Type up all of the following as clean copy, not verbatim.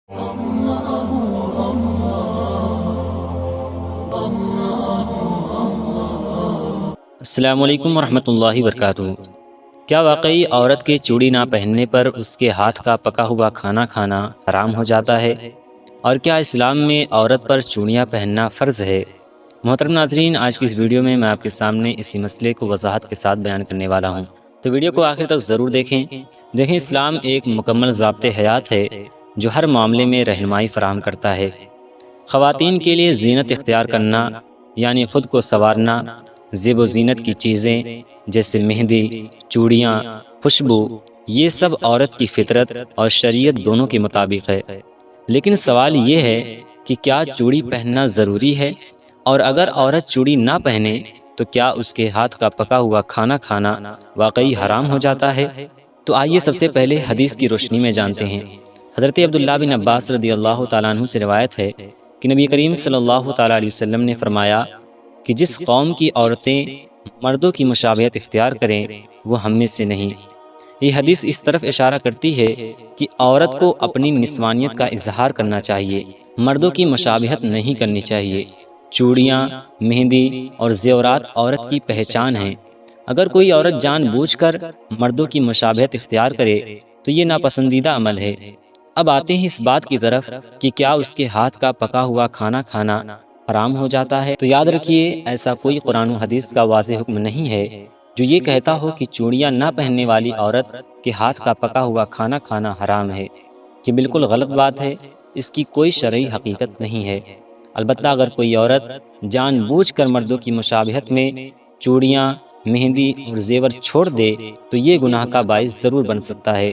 السلام علیکم ورحمۃ اللہ وبرکاتہ۔ کیا واقعی عورت کے چوڑی نہ پہننے پر اس کے ہاتھ کا پکا ہوا کھانا کھانا حرام ہو جاتا ہے؟ اور کیا اسلام میں عورت پر چوڑیاں پہننا فرض ہے؟ محترم ناظرین، آج کی اس ویڈیو میں آپ کے سامنے اسی مسئلے کو وضاحت کے ساتھ بیان کرنے والا ہوں، تو ویڈیو کو آخر تک ضرور دیکھیں۔ اسلام ایک مکمل ضابط حیات ہے جو ہر معاملے میں رہنمائی فراہم کرتا ہے۔ خواتین کے لیے زینت اختیار کرنا یعنی خود کو سنوارنا، زیب و زینت کی چیزیں جیسے مہندی، چوڑیاں، خوشبو، یہ سب عورت کی فطرت اور شریعت دونوں کے مطابق ہے۔ لیکن سوال یہ ہے کہ کیا چوڑی پہننا ضروری ہے؟ اور اگر عورت چوڑی نہ پہنے تو کیا اس کے ہاتھ کا پکا ہوا کھانا کھانا واقعی حرام ہو جاتا ہے؟ تو آئیے سب سے پہلے حدیث کی روشنی میں جانتے ہیں۔ حضرت عبداللہ بن عباس رضی اللہ تعالیٰ عنہ سے روایت ہے کہ نبی کریم صلی اللہ تعالیٰ علیہ وسلم نے فرمایا کہ جس قوم کی عورتیں مردوں کی مشابہت اختیار کریں وہ ہم میں سے نہیں۔ یہ حدیث اس طرف اشارہ کرتی ہے کہ عورت کو اپنی نسوانیت کا اظہار کرنا چاہیے، مردوں کی مشابہت نہیں کرنی چاہیے۔ چوڑیاں، مہندی اور زیورات عورت کی پہچان ہیں۔ اگر کوئی عورت جان بوجھ کر مردوں کی مشابہت اختیار کرے تو یہ ناپسندیدہ عمل ہے۔ اب آتے ہیں اس بات کی طرف کہ کیا اس کے ہاتھ کا پکا ہوا کھانا کھانا حرام ہو جاتا ہے؟ تو یاد رکھیے، ایسا کوئی قرآن و حدیث کا واضح حکم نہیں ہے جو یہ کہتا ہو کہ چوڑیاں نہ پہننے والی عورت کے ہاتھ کا پکا ہوا کھانا کھانا حرام ہے۔ یہ بالکل غلط بات ہے، اس کی کوئی شرعی حقیقت نہیں ہے۔ البتہ اگر کوئی عورت جان بوجھ کر مردوں کی مشابہت میں چوڑیاں، مہندی اور زیور چھوڑ دے تو یہ گناہ کا باعث ضرور بن سکتا ہے،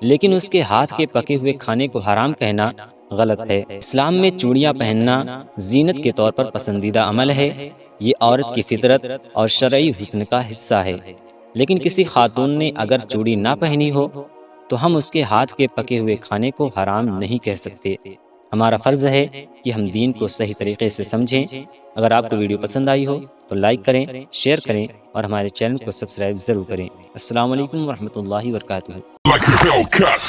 لیکن اس کے ہاتھ کے پکے ہوئے کھانے کو حرام کہنا غلط ہے۔ اسلام میں چوڑیاں پہننا زینت کے طور پر پسندیدہ عمل ہے۔ یہ عورت کی فطرت اور شرعی حسن کا حصہ ہے۔ لیکن کسی خاتون نے اگر چوڑی نہ پہنی ہو تو ہم اس کے ہاتھ کے پکے ہوئے کھانے کو حرام نہیں کہہ سکتے۔ ہمارا فرض ہے کہ ہم دین کو صحیح طریقے سے سمجھیں۔ اگر آپ کو ویڈیو پسند آئی ہو تو لائک کریں، شیئر کریں اور ہمارے چینل کو سبسکرائب ضرور کریں۔ السلام علیکم ورحمۃ اللہ وبرکاتہ۔ Like a Hellcat.